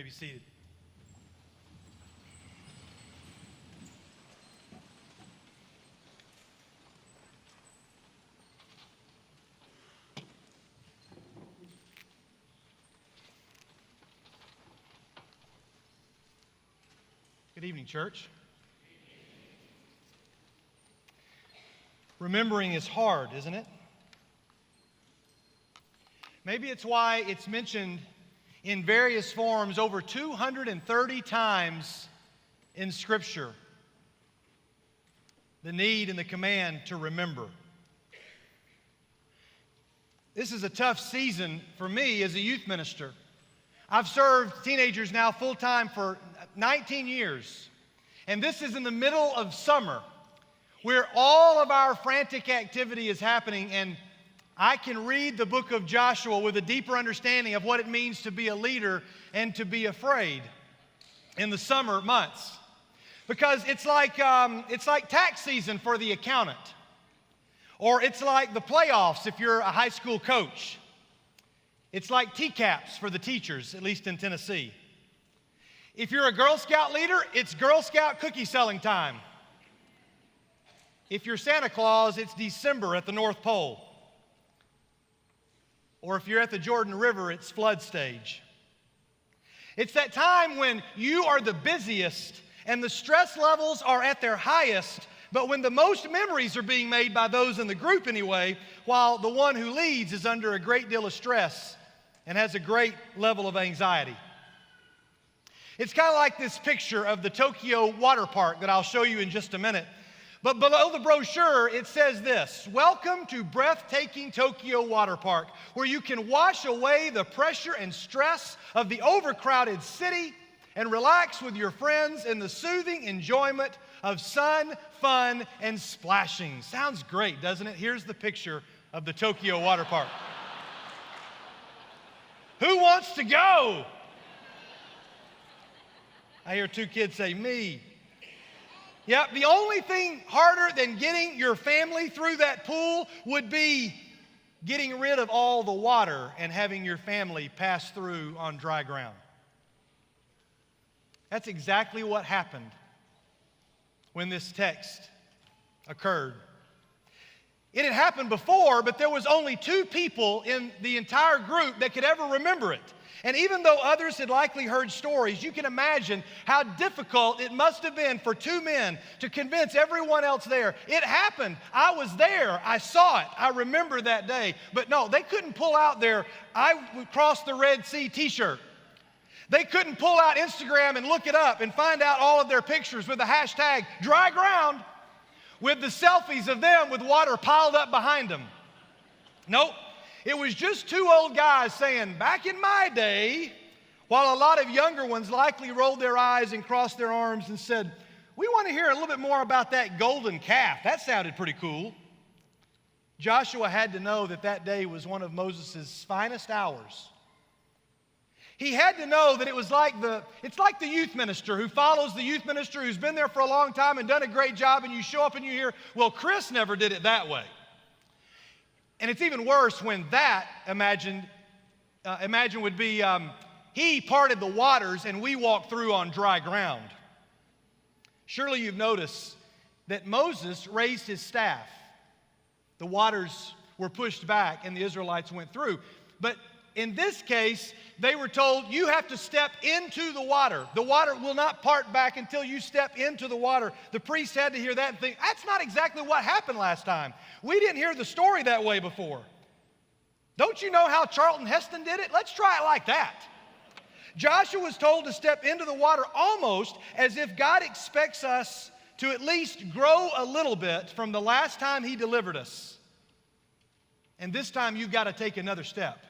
be seated. Good evening, church. Remembering is hard, isn't it? Maybe it's why it's mentioned in various forms over 230 times in Scripture. The need and the command to remember. This is a tough season for me as a youth minister. I've served teenagers now full-time for 19 years. And this is in the middle of summer, where all of our frantic activity is happening, and I can read the book of Joshua with a deeper understanding of what it means to be a leader and to be afraid in the summer months. Because it's like tax season for the accountant. Or it's like the playoffs if you're a high school coach. It's like TCAPs for the teachers, at least in Tennessee. If you're a Girl Scout leader, it's Girl Scout cookie selling time. If you're Santa Claus, it's December at the North Pole. Or if you're at the Jordan River, it's flood stage. It's that time when you are the busiest and the stress levels are at their highest, but when the most memories are being made by those in the group anyway, while the one who leads is under a great deal of stress and has a great level of anxiety. It's kind of like this picture of the Tokyo water park that I'll show you in just a minute. But below the brochure, it says this: welcome to breathtaking Tokyo Water Park, where you can wash away the pressure and stress of the overcrowded city and relax with your friends in the soothing enjoyment of sun, fun, and splashing. Sounds great, doesn't it? Here's the picture of the Tokyo Water Park. Who wants to go? I hear two kids say, me. Yep, the only thing harder than getting your family through that pool would be getting rid of all the water and having your family pass through on dry ground. That's exactly what happened when this text occurred. It had happened before, but there was only two people in the entire group that could ever remember it. And even though others had likely heard stories, you can imagine how difficult it must have been for two men to convince everyone else there. It happened. I was there. I saw it. I remember that day. But no, they couldn't pull out their "I crossed the Red Sea" t-shirt. They couldn't pull out Instagram and look it up and find out all of their pictures with the hashtag dry ground, with the selfies of them with water piled up behind them. Nope. It was just two old guys saying, back in my day, while a lot of younger ones likely rolled their eyes and crossed their arms and said, we want to hear a little bit more about that golden calf. That sounded pretty cool. Joshua had to know that that day was one of Moses' finest hours. He had to know that it's like the youth minister who follows the youth minister who's been there for a long time and done a great job, and you show up and you hear, well, Chris never did it that way. And it's even worse when that, imagine would be, he parted the waters and we walked through on dry ground. Surely you've noticed that Moses raised his staff. The waters were pushed back and the Israelites went through. But in this case, they were told, you have to step into the water. The water will not part back until you step into the water. The priest had to hear that and think, that's not exactly what happened last time. We didn't hear the story that way before. Don't you know how Charlton Heston did it? Let's try it like that. Joshua was told to step into the water almost as if God expects us to at least grow a little bit from the last time he delivered us. And this time you've got to take another step,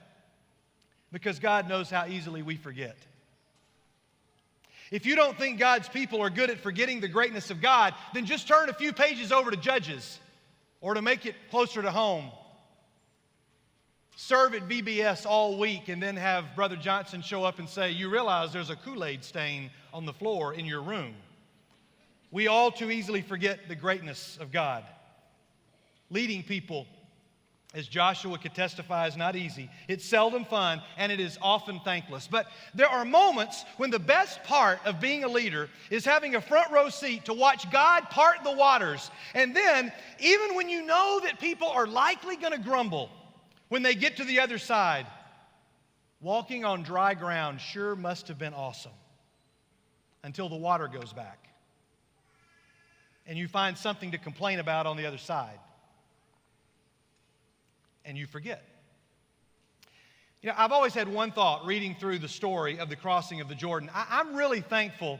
because God knows how easily we forget. If you don't think God's people are good at forgetting the greatness of God, then just turn a few pages over to Judges, or to make it closer to home, serve at VBS all week and then have Brother Johnson show up and say, you realize there's a Kool-Aid stain on the floor in your room. We all too easily forget the greatness of God. Leading people as Joshua could testify, is not easy. It's seldom fun, and it is often thankless. But there are moments when the best part of being a leader is having a front row seat to watch God part the waters. And then, even when you know that people are likely going to grumble when they get to the other side, walking on dry ground sure must have been awesome until the water goes back and you find something to complain about on the other side. And you forget. You know, I've always had one thought reading through the story of the crossing of the Jordan. I'm really thankful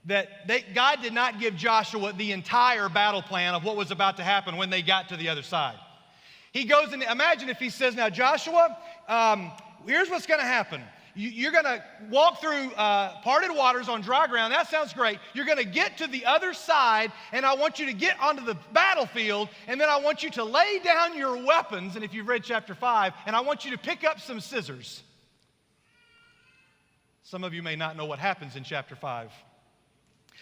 that God did not give Joshua the entire battle plan of what was about to happen when they got to the other side. He goes and imagine if he says, now Joshua, here's what's going to happen. You're going to walk through parted waters on dry ground. That sounds great. You're going to get to the other side, and I want you to get onto the battlefield, and then I want you to lay down your weapons, and if you've read chapter 5, and I want you to pick up some scissors. Some of you may not know what happens in chapter 5.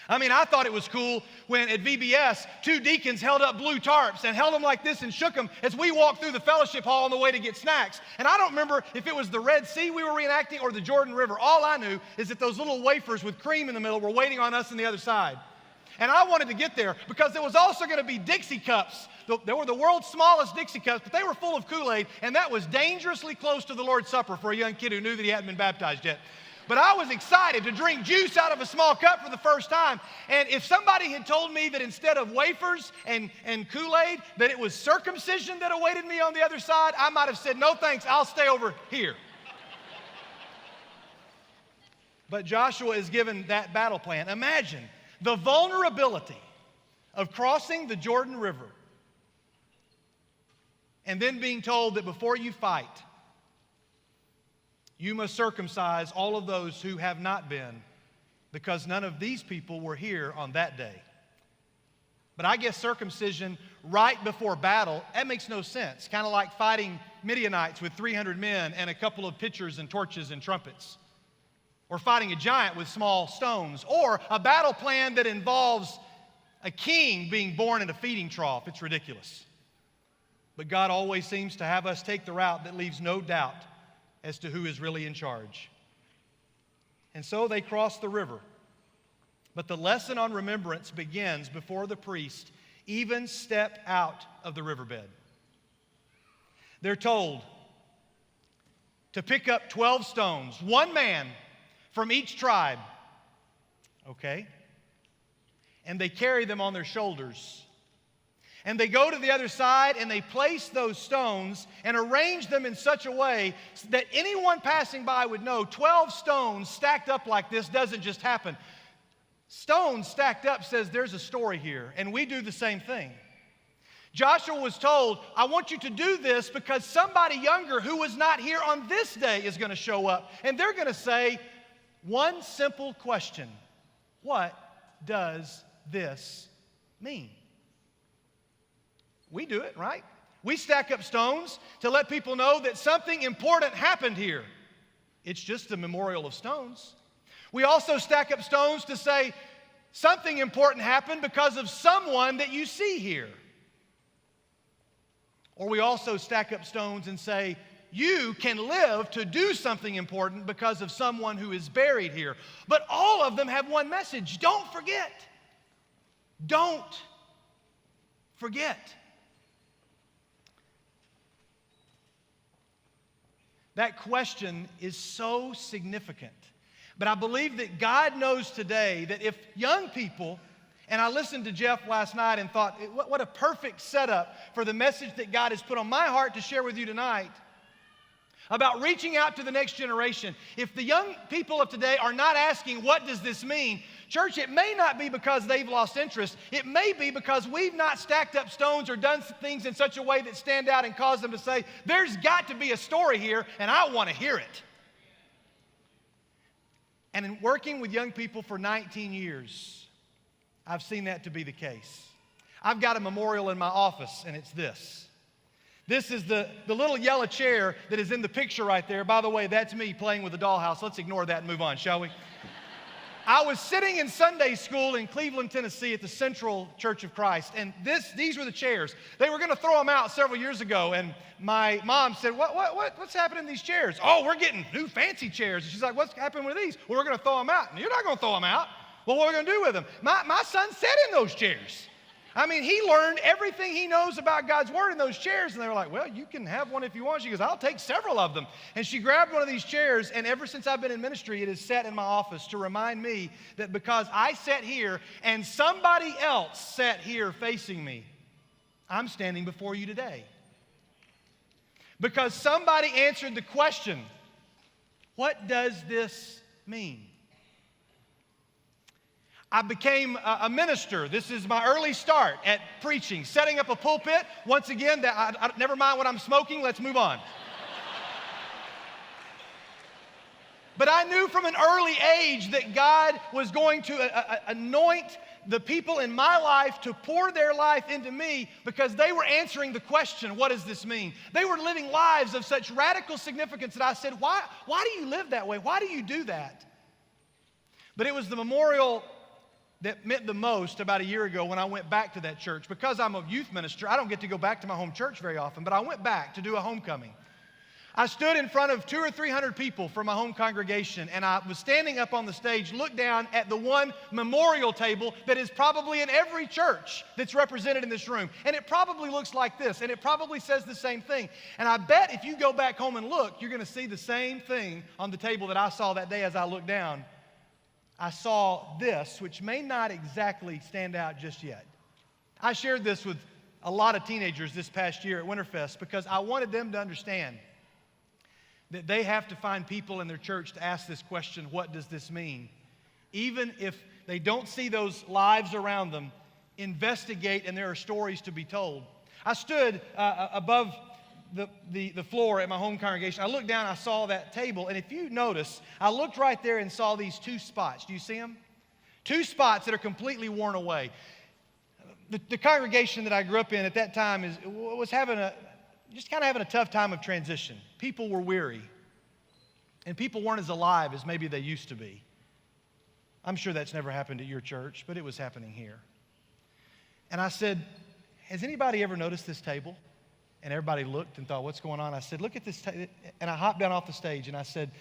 I mean, I thought it was cool when at VBS, 2 deacons held up blue tarps and held them like this and shook them as we walked through the fellowship hall on the way to get snacks. And I don't remember if it was the Red Sea we were reenacting or the Jordan River. All I knew is that those little wafers with cream in the middle were waiting on us on the other side. And I wanted to get there because there was also going to be Dixie cups. They were the world's smallest Dixie cups, but they were full of Kool-Aid, and that was dangerously close to the Lord's Supper for a young kid who knew that he hadn't been baptized yet. But I was excited to drink juice out of a small cup for the first time. And if somebody had told me that instead of wafers and Kool-Aid, that it was circumcision that awaited me on the other side, I might have said, no thanks, I'll stay over here. But Joshua is given that battle plan. Imagine the vulnerability of crossing the Jordan River and then being told that before you fight, you must circumcise all of those who have not been, because none of these people were here on that day. But I guess circumcision right before battle, that makes no sense. Kind of like fighting Midianites with 300 men and a couple of pitchers and torches and trumpets. Or fighting a giant with small stones. Or a battle plan that involves a king being born in a feeding trough. It's ridiculous. But God always seems to have us take the route that leaves no doubt as to who is really in charge. And so they cross the river. But the lesson on remembrance begins before the priest even step out of the riverbed. They're told to pick up 12 stones, one man from each tribe. Okay? And they carry them on their shoulders. And they go to the other side and they place those stones and arrange them in such a way that anyone passing by would know 12 stones stacked up like this doesn't just happen. Stones stacked up says there's a story here, and we do the same thing. Joshua was told, I want you to do this because somebody younger who was not here on this day is going to show up. And they're going to say one simple question: what does this mean? We do it, right? We stack up stones to let people know that something important happened here. It's just a memorial of stones. We also stack up stones to say something important happened because of someone that you see here. Or we also stack up stones and say, you can live to do something important because of someone who is buried here. But all of them have one message: don't forget. Don't forget. That question is so significant. But I believe that God knows today that if young people, and I listened to Jeff last night and thought, what a perfect setup for the message that God has put on my heart to share with you tonight about reaching out to the next generation. If the young people of today are not asking, what does this mean? Church, it may not be because they've lost interest. It may be because we've not stacked up stones or done things in such a way that stand out and cause them to say, there's got to be a story here, and I want to hear it. And in working with young people for 19 years, I've seen that to be the case. I've got a memorial in my office, and it's this. This is the little yellow chair that is in the picture right there. By the way, that's me playing with a dollhouse. Let's ignore that and move on, shall we? I was sitting in Sunday school in Cleveland, Tennessee at the Central Church of Christ, and these were the chairs. They were going to throw them out several years ago, and my mom said, what's happening to these chairs? Oh, we're getting new fancy chairs. And she's like, what's happening with these? Well, we're going to throw them out. And you're not going to throw them out. Well, what are we going to do with them? My son sat in those chairs. I mean, he learned everything he knows about God's Word in those chairs. And they were like, well, you can have one if you want. She goes, I'll take several of them. And she grabbed one of these chairs, and ever since I've been in ministry, it has sat in my office to remind me that because I sat here and somebody else sat here facing me, I'm standing before you today. Because somebody answered the question, what does this mean? I became a minister. This is my early start at preaching, setting up a pulpit. Once again, never mind what I'm smoking, let's move on. But I knew from an early age that God was going to anoint the people in my life to pour their life into me because they were answering the question, what does this mean? They were living lives of such radical significance that I said, why do you live that way? Why do you do that? But it was the memorial that meant the most about a year ago when I went back to that church. Because I'm a youth minister, I don't get to go back to my home church very often, but I went back to do a homecoming. I stood in front of 200 or 300 people from my home congregation, and I was standing up on the stage, looked down at the one memorial table that is probably in every church that's represented in this room. And it probably looks like this, and it probably says the same thing. And I bet if you go back home and look, you're going to see the same thing on the table that I saw that day as I looked down. I saw this, which may not exactly stand out just yet. I shared this with a lot of teenagers this past year at Winterfest because I wanted them to understand that they have to find people in their church to ask this question, what does this mean? Even if they don't see those lives around them, investigate, and there are stories to be told. I stood above the floor at my home congregation. I looked down, I saw that table, and if you notice, I looked right there and saw these two spots. Do you see them? Two spots that are completely worn away. The congregation that I grew up in at that time was having a tough time of transition. People were weary, and people weren't as alive as maybe they used to be. I'm sure that's never happened at your church, but it was happening here. And I said, has anybody ever noticed this table? And everybody looked and thought, what's going on? I said, look at this table. And I hopped down off the stage and I said,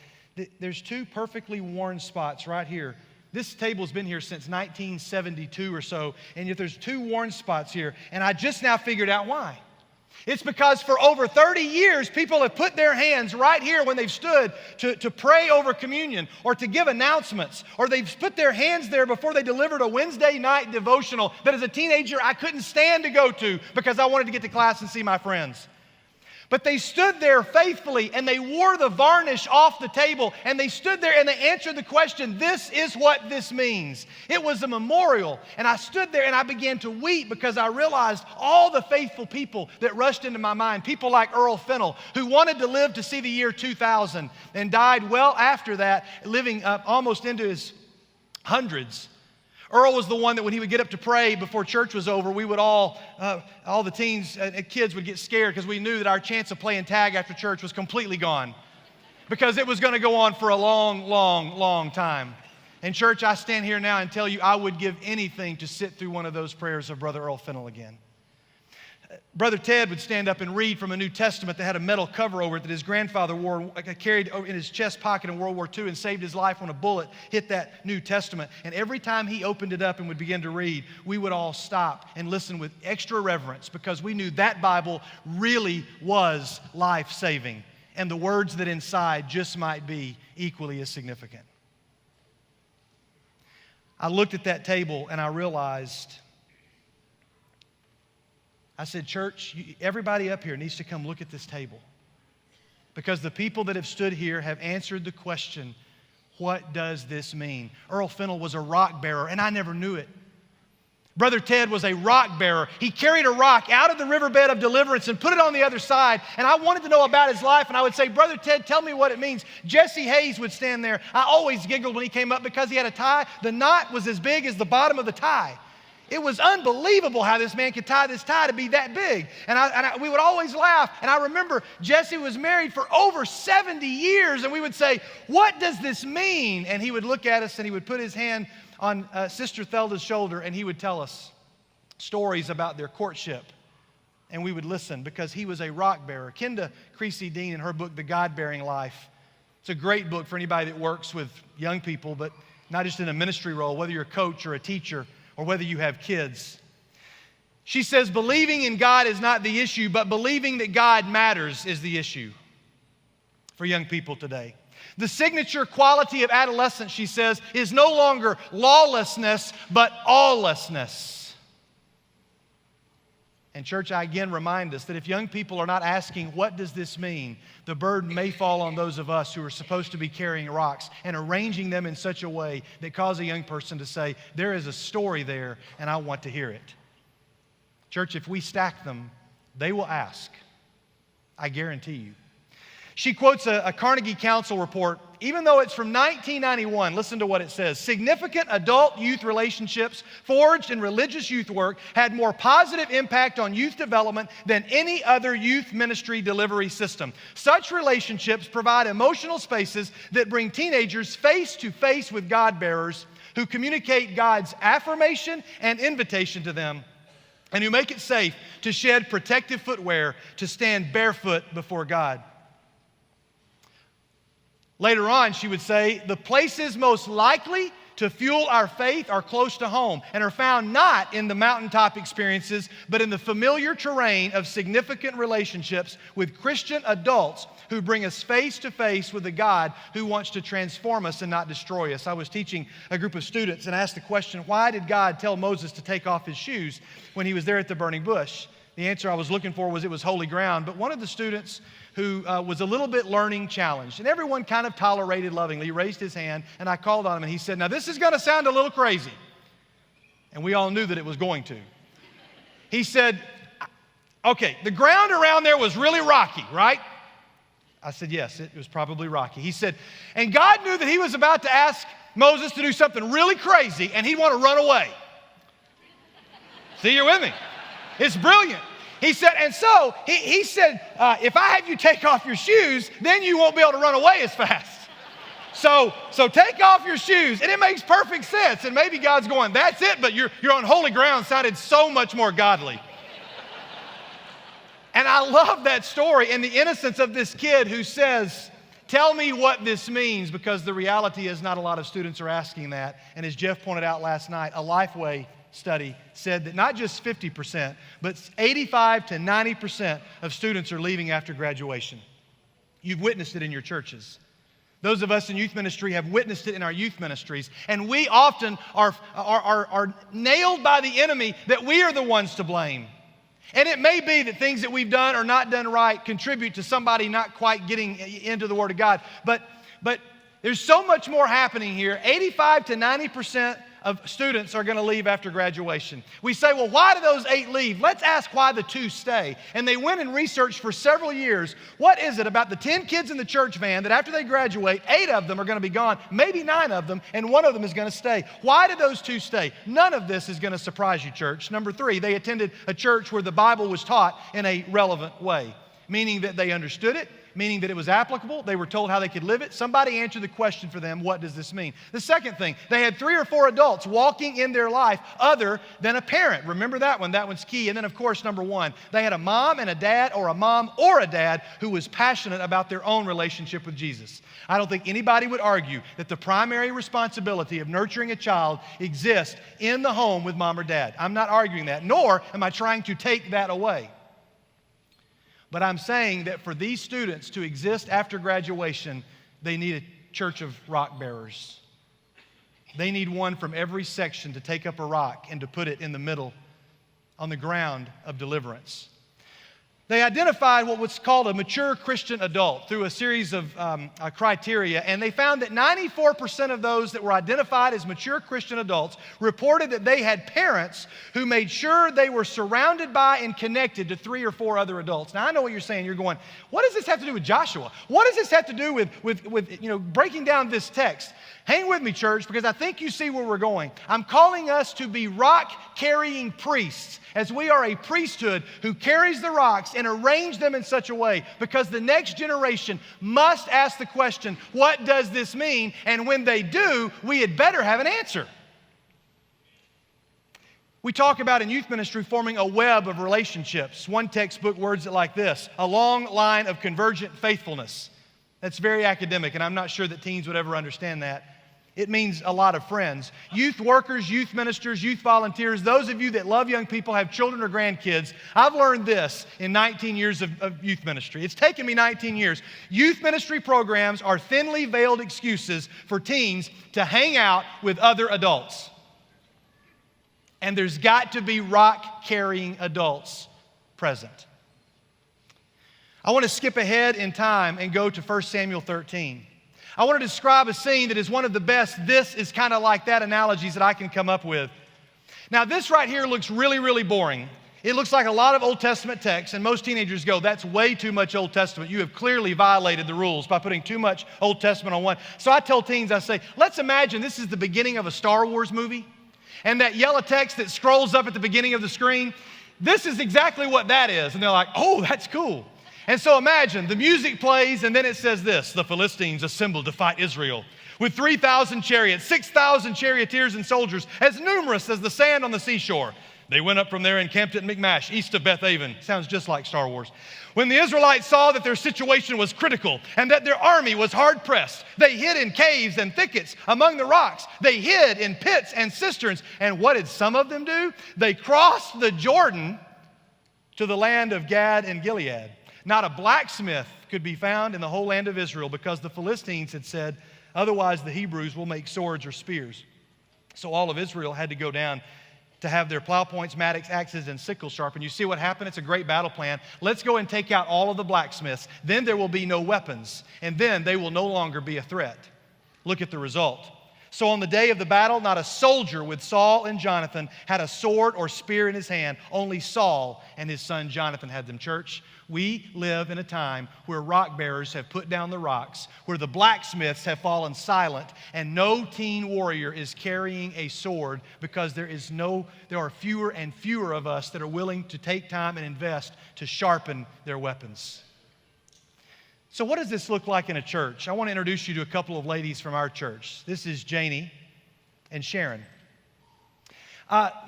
there's two perfectly worn spots right here. This table's been here since 1972 or so, and yet there's two worn spots here. And I just now figured out why. It's because for over 30 years, people have put their hands right here when they've stood to pray over communion or to give announcements, or they've put their hands there before they delivered a Wednesday night devotional that as a teenager I couldn't stand to go to because I wanted to get to class and see my friends. But they stood there faithfully and they wore the varnish off the table and they stood there and they answered the question, this is what this means. It was a memorial, and I stood there and I began to weep because I realized all the faithful people that rushed into my mind, people like Earl Fennell, who wanted to live to see the year 2000 and died well after that, living almost into his hundreds. Earl was the one that when he would get up to pray before church was over, we would all the teens and kids would get scared because we knew that our chance of playing tag after church was completely gone because it was going to go on for a long, long, long time. And church, I stand here now and tell you I would give anything to sit through one of those prayers of Brother Earl Fennell again. Brother Ted would stand up and read from a New Testament that had a metal cover over it that his grandfather carried in his chest pocket in World War II and saved his life when a bullet hit that New Testament. And every time he opened it up and would begin to read, we would all stop and listen with extra reverence because we knew that Bible really was life-saving. And the words that inside just might be equally as significant. I looked at that table and I realized, I said, church, everybody up here needs to come look at this table because the people that have stood here have answered the question, what does this mean? Earl Fennell was a rock bearer, and I never knew it. Brother Ted was a rock bearer. He carried a rock out of the riverbed of deliverance and put it on the other side, and I wanted to know about his life, and I would say, Brother Ted, tell me what it means. Jesse Hayes would stand there. I always giggled when he came up because he had a tie. The knot was as big as the bottom of the tie. It was unbelievable how this man could tie this tie to be that big. And we would always laugh. And I remember Jesse was married for over 70 years, and we would say, "What does this mean?" And he would look at us, and he would put his hand on Sister Thelda's shoulder, and he would tell us stories about their courtship. And we would listen because he was a rock bearer. Kenda Creasy Dean, in her book, The God-Bearing Life, it's a great book for anybody that works with young people, but not just in a ministry role, whether you're a coach or a teacher or whether you have kids. She says, believing in God is not the issue, but believing that God matters is the issue for young people today. The signature quality of adolescence, she says, is no longer lawlessness, but awlessness. And church, I again remind us that if young people are not asking, what does this mean? The burden may fall on those of us who are supposed to be carrying rocks and arranging them in such a way that cause a young person to say, there is a story there and I want to hear it. Church, if we stack them, they will ask. I guarantee you. She quotes a Carnegie Council report. Even though it's from 1991, listen to what it says. Significant adult-youth relationships forged in religious youth work had more positive impact on youth development than any other youth ministry delivery system. Such relationships provide emotional spaces that bring teenagers face to face with God-bearers who communicate God's affirmation and invitation to them, and who make it safe to shed protective footwear to stand barefoot before God. Later on, she would say, the places most likely to fuel our faith are close to home and are found not in the mountaintop experiences, but in the familiar terrain of significant relationships with Christian adults who bring us face to face with a God who wants to transform us and not destroy us. I was teaching a group of students and asked the question, why did God tell Moses to take off his shoes when he was there at the burning bush? The answer I was looking for was it was holy ground. But one of the students who was a little bit learning challenged, and everyone kind of tolerated lovingly, he raised his hand, and I called on him, and he said, now this is going to sound a little crazy. And we all knew that it was going to. He said, okay, the ground around there was really rocky, right? I said, yes, it was probably rocky. He said, and God knew that he was about to ask Moses to do something really crazy, and he'd want to run away. See, you're with me. It's brilliant. He said, and so he said, if I have you take off your shoes, then you won't be able to run away as fast. So take off your shoes. And it makes perfect sense. And maybe God's going, that's it, but you're on holy ground. Sounded so much more godly. And I love that story and the innocence of this kid who says, tell me what this means, because the reality is not a lot of students are asking that. And as Jeff pointed out last night, a Lifeway study said that not just 50%, but 85 to 90% of students are leaving after graduation. You've witnessed it in your churches. Those of us in youth ministry have witnessed it in our youth ministries, and we often are nailed by the enemy that we are the ones to blame. And it may be that things that we've done or not done right contribute to somebody not quite getting into the Word of God, but there's so much more happening here. 85 to 90% of students are going to leave after graduation. We say, well, why do those 8 leave? Let's ask why the 2 stay. And they went and researched for several years, what is it about the 10 kids in the church van that after they graduate, 8 of them are going to be gone, maybe 9 of them, and 1 of them is going to stay. Why did those 2 stay? None of this is going to surprise you, church. Number 3, they attended a church where the Bible was taught in a relevant way, meaning that they understood it, meaning that it was applicable. They were told how they could live it. Somebody answered the question for them, what does this mean? The second thing, they had 3 or 4 adults walking in their life other than a parent. Remember that one. That one's key. And then, of course, number 1, they had a mom and a dad, or a mom or a dad who was passionate about their own relationship with Jesus. I don't think anybody would argue that the primary responsibility of nurturing a child exists in the home with mom or dad. I'm not arguing that, nor am I trying to take that away. But I'm saying that for these students to exist after graduation, they need a church of rock bearers. They need one from every section to take up a rock and to put it in the middle on the ground of deliverance. They identified what was called a mature Christian adult through a series of criteria, and they found that 94% of those that were identified as mature Christian adults reported that they had parents who made sure they were surrounded by and connected to 3 or 4 other adults. Now, I know what you're saying. You're going, what does this have to do with Joshua? What does this have to do with breaking down this text? Hang with me, church, because I think you see where we're going. I'm calling us to be rock-carrying priests, as we are a priesthood who carries the rocks and arrange them in such a way, because the next generation must ask the question, what does this mean? And when they do, we had better have an answer. We talk about in youth ministry forming a web of relationships. One textbook words it like this: a long line of convergent faithfulness. That's very academic, and I'm not sure that teens would ever understand that. It means a lot of friends. Youth workers, youth ministers, youth volunteers, those of you that love young people, have children or grandkids, I've learned this in 19 years of youth ministry. It's taken me 19 years. Youth ministry programs are thinly veiled excuses for teens to hang out with other adults. And there's got to be rock-carrying adults present. I want to skip ahead in time and go to 1 Samuel 13. I want to describe a scene that is one of the best "this is kind of like that" analogies that I can come up with. Now, this right here looks really, really boring. It looks like a lot of Old Testament text, and most teenagers go, that's way too much Old Testament. You have clearly violated the rules by putting too much Old Testament on one. So I tell teens, I say, let's imagine this is the beginning of a Star Wars movie, and that yellow text that scrolls up at the beginning of the screen, this is exactly what that is. And they're like, oh, that's cool. And so imagine, the music plays, and then it says this: the Philistines assembled to fight Israel with 3,000 chariots, 6,000 charioteers and soldiers, as numerous as the sand on the seashore. They went up from there and camped at Michmash, east of Beth-aven. Sounds just like Star Wars. When the Israelites saw that their situation was critical and that their army was hard-pressed, they hid in caves and thickets among the rocks. They hid in pits and cisterns. And what did some of them do? They crossed the Jordan to the land of Gad and Gilead. Not a blacksmith could be found in the whole land of Israel, because the Philistines had said, otherwise the Hebrews will make swords or spears. So all of Israel had to go down to have their plow points, mattocks, axes, and sickles sharpened. You see what happened? It's a great battle plan. Let's go and take out all of the blacksmiths. Then there will be no weapons, and then they will no longer be a threat. Look at the result. So on the day of the battle, not a soldier with Saul and Jonathan had a sword or spear in his hand. Only Saul and his son Jonathan had them. Church, we live in a time where rock bearers have put down the rocks, where the blacksmiths have fallen silent, and no teen warrior is carrying a sword, because there are fewer and fewer of us that are willing to take time and invest to sharpen their weapons. So what does this look like in a church? I want to introduce you to a couple of ladies from our church. This is Janie and Sharon.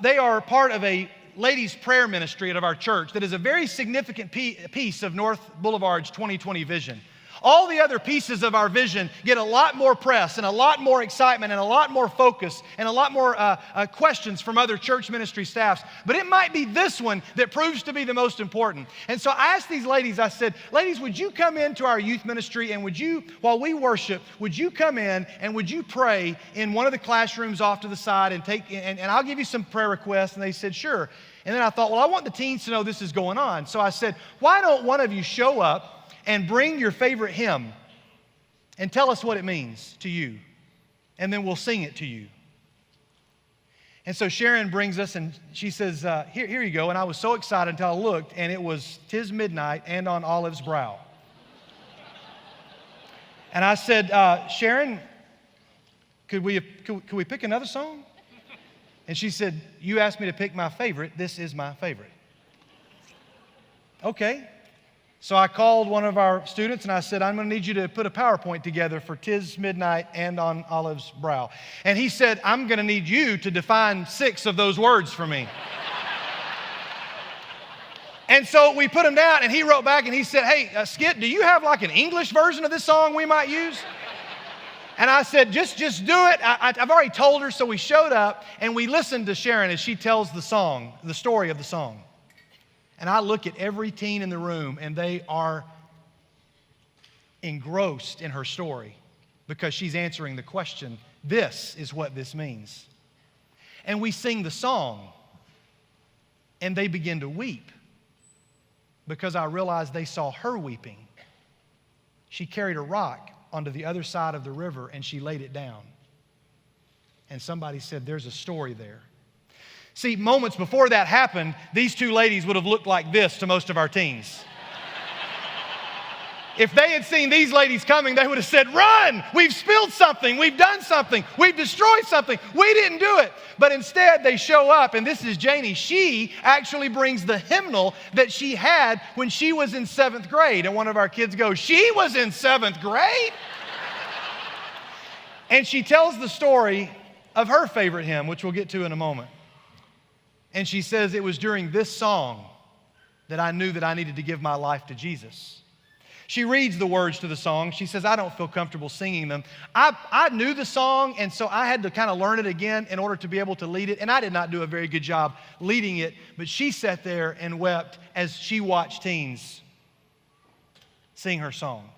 They are part of a ladies' prayer ministry at our church that is a very significant piece of North Boulevard's 2020 vision. All the other pieces of our vision get a lot more press and a lot more excitement and a lot more focus and a lot more questions from other church ministry staffs. But it might be this one that proves to be the most important. And so I asked these ladies, I said, ladies, would you come into our youth ministry, and would you, while we worship, would you come in and would you pray in one of the classrooms off to the side and I'll give you some prayer requests? And they said, sure. And then I thought, well, I want the teens to know this is going on. So I said, why don't one of you show up and bring your favorite hymn and tell us what it means to you, and then we'll sing it to you. And so Sharon brings us, and she says, here you go. And I was so excited until I looked, and it was "'Tis Midnight and on Olive's Brow." And I said, Sharon, could we pick another song? And she said, you asked me to pick my favorite. This is my favorite. Okay. So I called one of our students and I said, I'm going to need you to put a PowerPoint together for "'Tis Midnight and on Olive's Brow." And he said, I'm going to need you to define 6 of those words for me. And so we put him down, and he wrote back and he said, hey, Skid, do you have like an English version of this song we might use? And I said, just do it. I've already told her. So we showed up and we listened to Sharon as she tells the song, the story of the song. And I look at every teen in the room, and they are engrossed in her story, because she's answering the question, this is what this means. And we sing the song, and they begin to weep. because I realized they saw her weeping. She carried a rock onto the other side of the river and she laid it down. And somebody said, there's a story there. See, moments before that happened, these two ladies would have looked like this to most of our teens. If they had seen these ladies coming, they would have said, run! We've spilled something. We've done something. We've destroyed something. We didn't do it. But instead, they show up, and this is Janie. She actually brings the hymnal that she had when she was in 7th grade. And one of our kids goes, she was in 7th grade? And she tells the story of her favorite hymn, which we'll get to in a moment. And she says, it was during this song that I knew that I needed to give my life to Jesus. She reads the words to the song. She says, I don't feel comfortable singing them. I knew the song, and so I had to kind of learn it again in order to be able to lead it. And I did not do a very good job leading it, but she sat there and wept as she watched teens sing her song.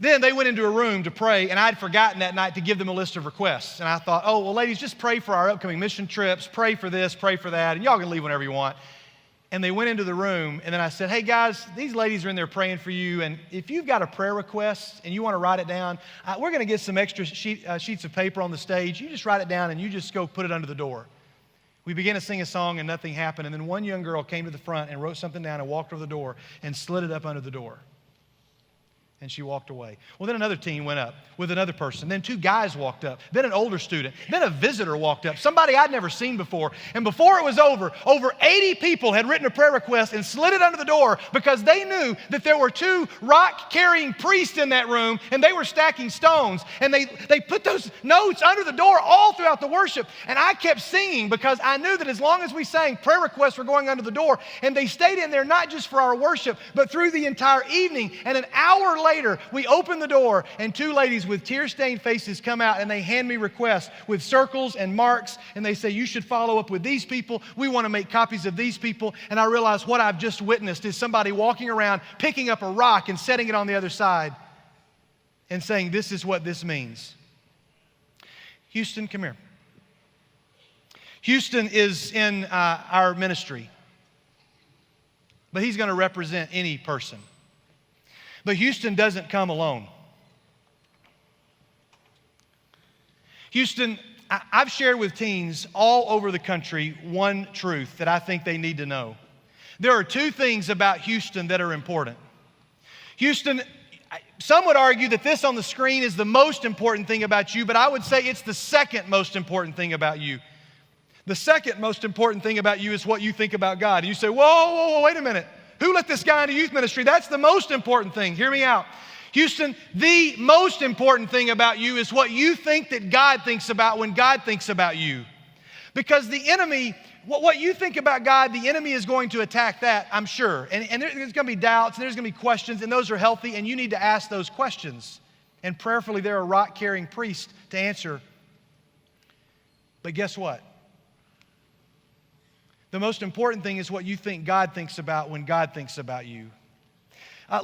Then they went into a room to pray, and I'd forgotten that night to give them a list of requests. And I thought, oh, well, ladies, just pray for our upcoming mission trips, pray for this, pray for that, and y'all can leave whenever you want. And they went into the room, and then I said, hey, guys, these ladies are in there praying for you, and if you've got a prayer request and you want to write it down, we're going to get some extra sheets of paper on the stage. You just write it down, and you just go put it under the door. We began to sing a song, and nothing happened, and then one young girl came to the front and wrote something down and walked over the door and slid it up under the door. And she walked away. Well, then another teen went up with another person. Then 2 guys walked up. Then an older student. Then a visitor walked up, somebody I'd never seen before. And before it was over 80 people had written a prayer request and slid it under the door because they knew that there were 2 rock-carrying priests in that room, and they were stacking stones. And they put those notes under the door all throughout the worship. And I kept singing because I knew that as long as we sang, prayer requests were going under the door. And they stayed in there not just for our worship, but through the entire evening. And an hour later, we open the door, and 2 ladies with tear-stained faces come out, and they hand me requests with circles and marks, and they say, you should follow up with these people. We want to make copies of these people. And I realize what I've just witnessed is somebody walking around, picking up a rock and setting it on the other side and saying, this is what this means. Houston, come here. Houston is in our ministry, but he's going to represent any person. But Houston doesn't come alone. Houston, I've shared with teens all over the country one truth that I think they need to know. There are 2 things about Houston that are important. Houston, some would argue that this on the screen is the most important thing about you, but I would say it's the second most important thing about you. The second most important thing about you is what you think about God. And you say, whoa, wait a minute. Who let this guy into youth ministry? That's the most important thing. Hear me out. Houston, the most important thing about you is what you think that God thinks about when God thinks about you. Because the enemy, what you think about God, the enemy is going to attack that, I'm sure. And there's going to be doubts, and there's going to be questions, and those are healthy, and you need to ask those questions. And prayerfully, there are rock-carrying priests to answer. But guess what? The most important thing is what you think God thinks about when God thinks about you.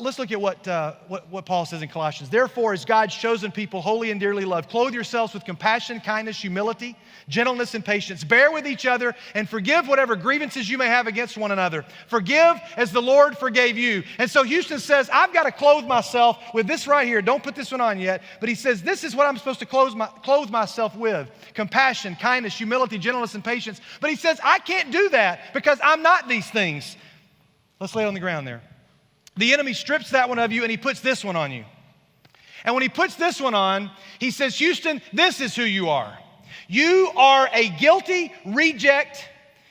Let's look at what Paul says in Colossians. Therefore, as God's chosen people, holy and dearly loved, clothe yourselves with compassion, kindness, humility, gentleness, and patience. Bear with each other and forgive whatever grievances you may have against one another. Forgive as the Lord forgave you. And so Houston says, I've got to clothe myself with this right here. Don't put this one on yet. But he says, this is what I'm supposed to clothe myself with. Compassion, kindness, humility, gentleness, and patience. But he says, I can't do that because I'm not these things. Let's lay it on the ground there. The enemy strips that one of you and he puts this one on you. And when he puts this one on, he says, Houston, this is who you are. You are a guilty reject.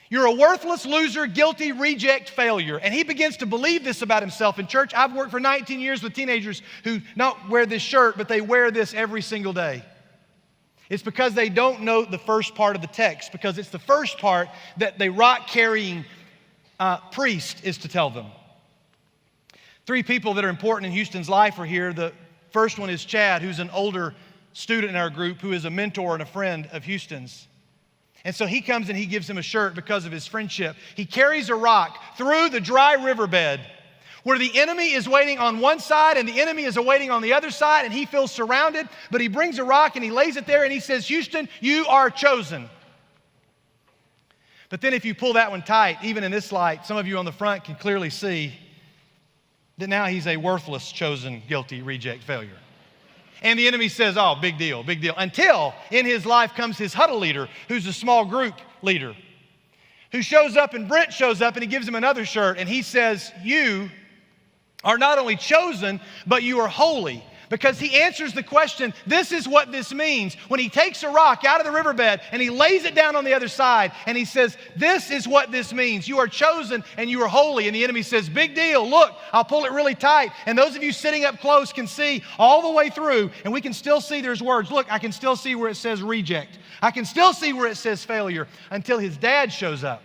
You're a worthless loser, guilty reject failure. And he begins to believe this about himself. In church, I've worked for 19 years with teenagers who not wear this shirt, but they wear this every single day. It's because they don't know the first part of the text, because it's the first part that the rock-carrying priest is to tell them. 3 people that are important in Houston's life are here. The first one is Chad, who's an older student in our group, who is a mentor and a friend of Houston's. And so he comes and he gives him a shirt because of his friendship. He carries a rock through the dry riverbed where the enemy is waiting on one side and the enemy is waiting on the other side, and he feels surrounded, but he brings a rock and he lays it there and he says, Houston, you are chosen. But then if you pull that one tight, even in this light, some of you on the front can clearly see that now he's a worthless, chosen, guilty, reject, failure. And the enemy says, oh, big deal, big deal. Until in his life comes his huddle leader, who's a small group leader, who shows up, and Brent shows up and he gives him another shirt and he says, you are not only chosen, but you are holy. Because he answers the question, this is what this means. When he takes a rock out of the riverbed and he lays it down on the other side and he says, this is what this means. You are chosen and you are holy. And the enemy says, big deal. Look, I'll pull it really tight. And those of you sitting up close can see all the way through, and we can still see there's words. Look, I can still see where it says reject. I can still see where it says failure, until his dad shows up.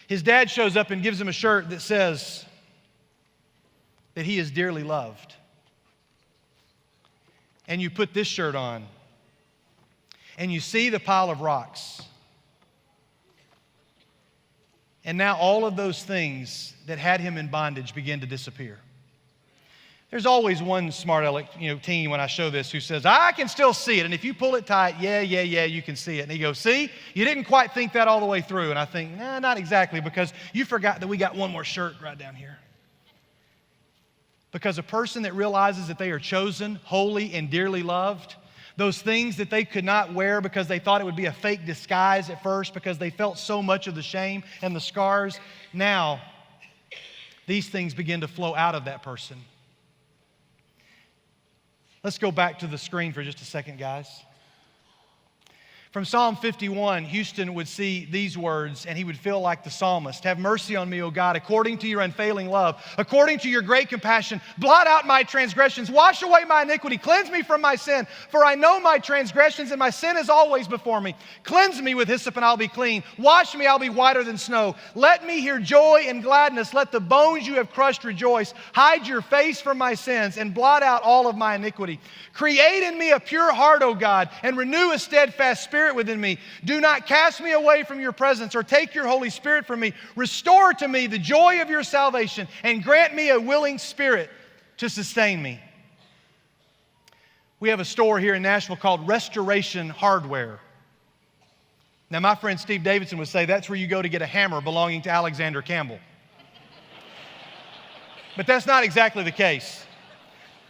His dad shows up and gives him a shirt that says that he is dearly loved. And you put this shirt on, and you see the pile of rocks. And now all of those things that had him in bondage begin to disappear. There's always one smart teen when I show this who says, I can still see it. And if you pull it tight, yeah, you can see it. And he goes, see, you didn't quite think that all the way through. And I think, nah, not exactly, because you forgot that we got one more shirt right down here. Because a person that realizes that they are chosen, holy, and dearly loved, those things that they could not wear because they thought it would be a fake disguise at first, because they felt so much of the shame and the scars, now these things begin to flow out of that person. Let's go back to the screen for just a second, guys. From Psalm 51, Houston would see these words and he would feel like the psalmist. Have mercy on me, O God, according to your unfailing love, according to your great compassion. Blot out my transgressions, wash away my iniquity, cleanse me from my sin. For I know my transgressions and my sin is always before me. Cleanse me with hyssop and I'll be clean. Wash me, I'll be whiter than snow. Let me hear joy and gladness. Let the bones you have crushed rejoice. Hide your face from my sins and blot out all of my iniquity. Create in me a pure heart, O God, and renew a steadfast spirit within me. Do not cast me away from your presence or take your Holy Spirit from me. Restore to me the joy of your salvation and grant me a willing spirit to sustain me. We have a store here in Nashville called Restoration Hardware. Now, my friend Steve Davidson would say that's where you go to get a hammer belonging to Alexander Campbell. But that's not exactly the case.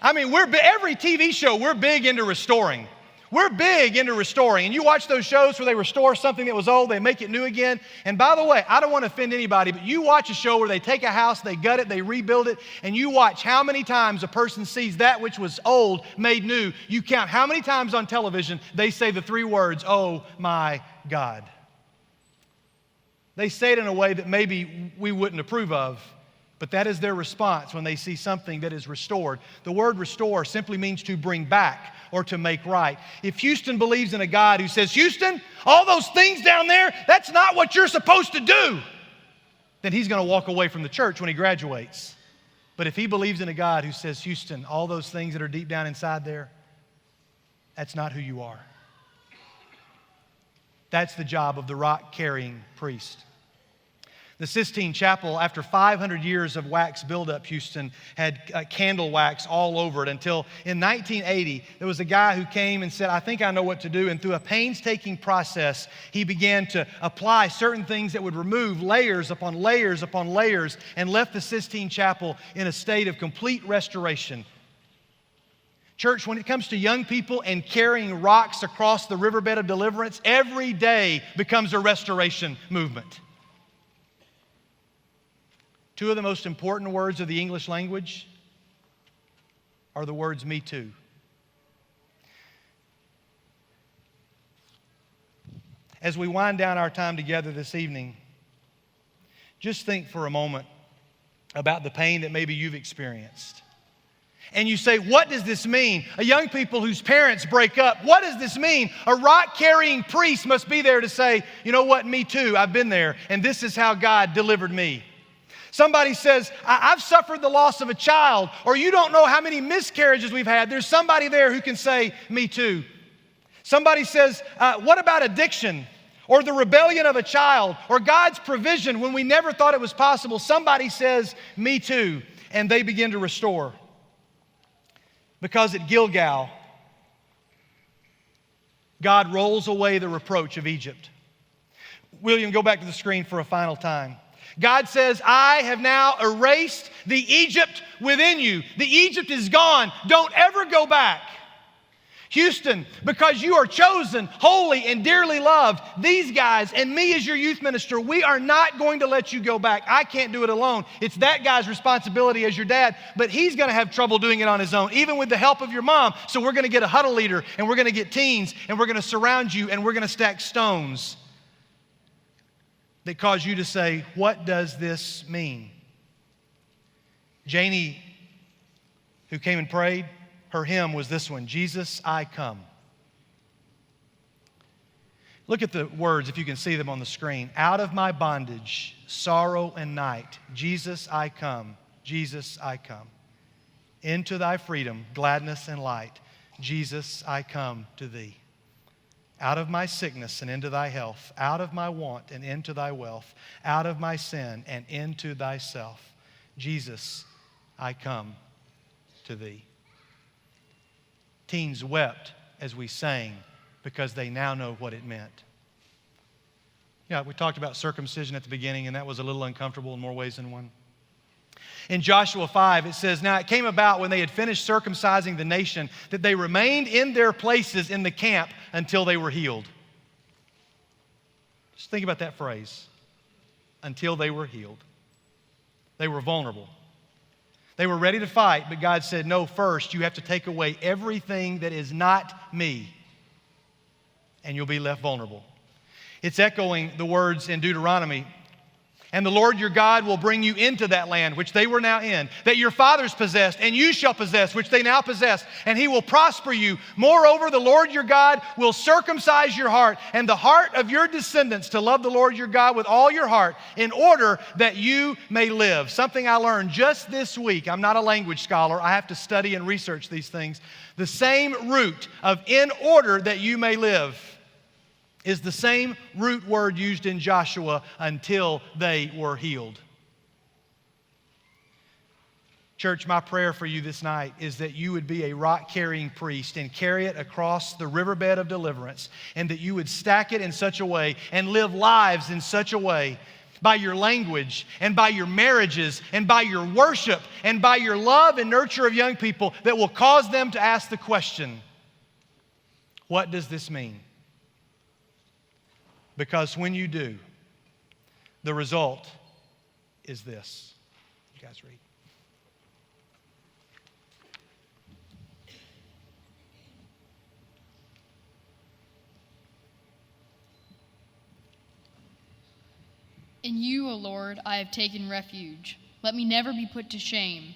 I mean, every TV show, we're big into restoring. We're big into restoring. And you watch those shows where they restore something that was old, they make it new again. And by the way, I don't want to offend anybody, but you watch a show where they take a house, they gut it, they rebuild it, and you watch how many times a person sees that which was old made new. You count how many times on television they say the three words, oh my God. They say it in a way that maybe we wouldn't approve of, but that is their response when they see something that is restored. The word restore simply means to bring back or to make right. If Houston believes in a God who says, Houston, all those things down there, that's not what you're supposed to do, then he's going to walk away from the church when he graduates. But if he believes in a God who says, Houston, all those things that are deep down inside there, that's not who you are. That's the job of the rock-carrying priest. The Sistine Chapel, after 500 years of wax buildup, Houston, had candle wax all over it until in 1980, there was a guy who came and said, I think I know what to do. And through a painstaking process, he began to apply certain things that would remove layers upon layers upon layers and left the Sistine Chapel in a state of complete restoration. Church, when it comes to young people and carrying rocks across the riverbed of deliverance, every day becomes a restoration movement. Two of the most important words of the English language are the words me too. As we wind down our time together this evening, just think for a moment about the pain that maybe you've experienced. And you say, what does this mean? A young people whose parents break up, what does this mean? A rock-carrying priest must be there to say, you know what, me too, I've been there, and this is how God delivered me. Somebody says, I've suffered the loss of a child, or you don't know how many miscarriages we've had. There's somebody there who can say, me too. Somebody says, what about addiction, or the rebellion of a child, or God's provision when we never thought it was possible? Somebody says, me too, and they begin to restore. Because at Gilgal, God rolls away the reproach of Egypt. William, go back to the screen for a final time. God says, I have now erased the Egypt within you. The Egypt is gone. Don't ever go back. Houston, because you are chosen, holy, and dearly loved, these guys and me as your youth minister, we are not going to let you go back. I can't do it alone. It's that guy's responsibility as your dad, but he's going to have trouble doing it on his own, even with the help of your mom. So we're going to get a huddle leader, and we're going to get teens, and we're going to surround you, and we're going to stack stones that cause you to say, what does this mean? Janie, who came and prayed, her hymn was this one, Jesus, I come. Look at the words, if you can see them on the screen. Out of my bondage, sorrow and night, Jesus, I come. Jesus, I come. Into thy freedom, gladness and light, Jesus, I come to thee. Out of my sickness and into thy health, out of my want and into thy wealth, out of my sin and into thyself, Jesus, I come to thee. Teens wept as we sang because they now know what it meant. Yeah, we talked about circumcision at the beginning, and that was a little uncomfortable in more ways than one. In Joshua 5, it says, now it came about when they had finished circumcising the nation that they remained in their places in the camp until they were healed. Just think about that phrase. Until they were healed. They were vulnerable. They were ready to fight, but God said, no, first you have to take away everything that is not me, and you'll be left vulnerable. It's echoing the words in Deuteronomy. And the Lord your God will bring you into that land, which they were now in, that your fathers possessed, and you shall possess, which they now possess, and he will prosper you. Moreover, the Lord your God will circumcise your heart and the heart of your descendants to love the Lord your God with all your heart, in order that you may live. Something I learned just this week. I'm not a language scholar. I have to study and research these things. The same root of in order that you may live is the same root word used in Joshua, until they were healed. Church, my prayer for you this night is that you would be a rock-carrying priest and carry it across the riverbed of deliverance, and that you would stack it in such a way and live lives in such a way by your language and by your marriages and by your worship and by your love and nurture of young people that will cause them to ask the question, what does this mean? Because when you do, the result is this. You guys read. In you, O Lord, I have taken refuge. Let me never be put to shame.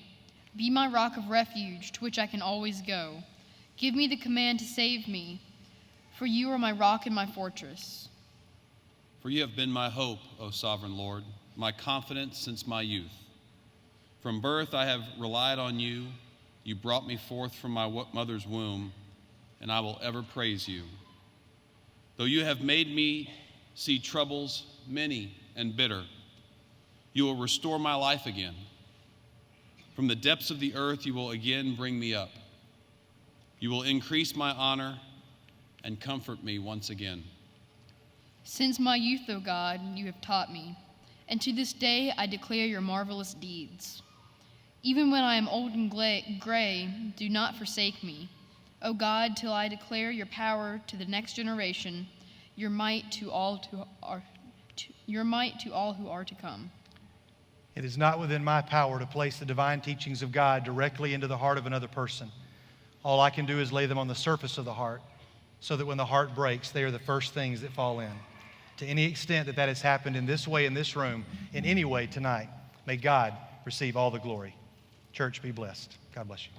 Be my rock of refuge, to which I can always go. Give me the command to save me, for you are my rock and my fortress. For you have been my hope, O sovereign Lord, my confidence since my youth. From birth I have relied on you. You brought me forth from my mother's womb, and I will ever praise you. Though you have made me see troubles many and bitter, you will restore my life again. From the depths of the earth you will again bring me up. You will increase my honor and comfort me once again. Since my youth, O God, you have taught me, and to this day I declare your marvelous deeds. Even when I am old and gray, do not forsake me, O God, till I declare your power to the next generation, your might to all who are to come. It is not within my power to place the divine teachings of God directly into the heart of another person. All I can do is lay them on the surface of the heart, so that when the heart breaks, they are the first things that fall in. To any extent that that has happened in this way, in this room, in any way tonight, may God receive all the glory. Church, be blessed. God bless you.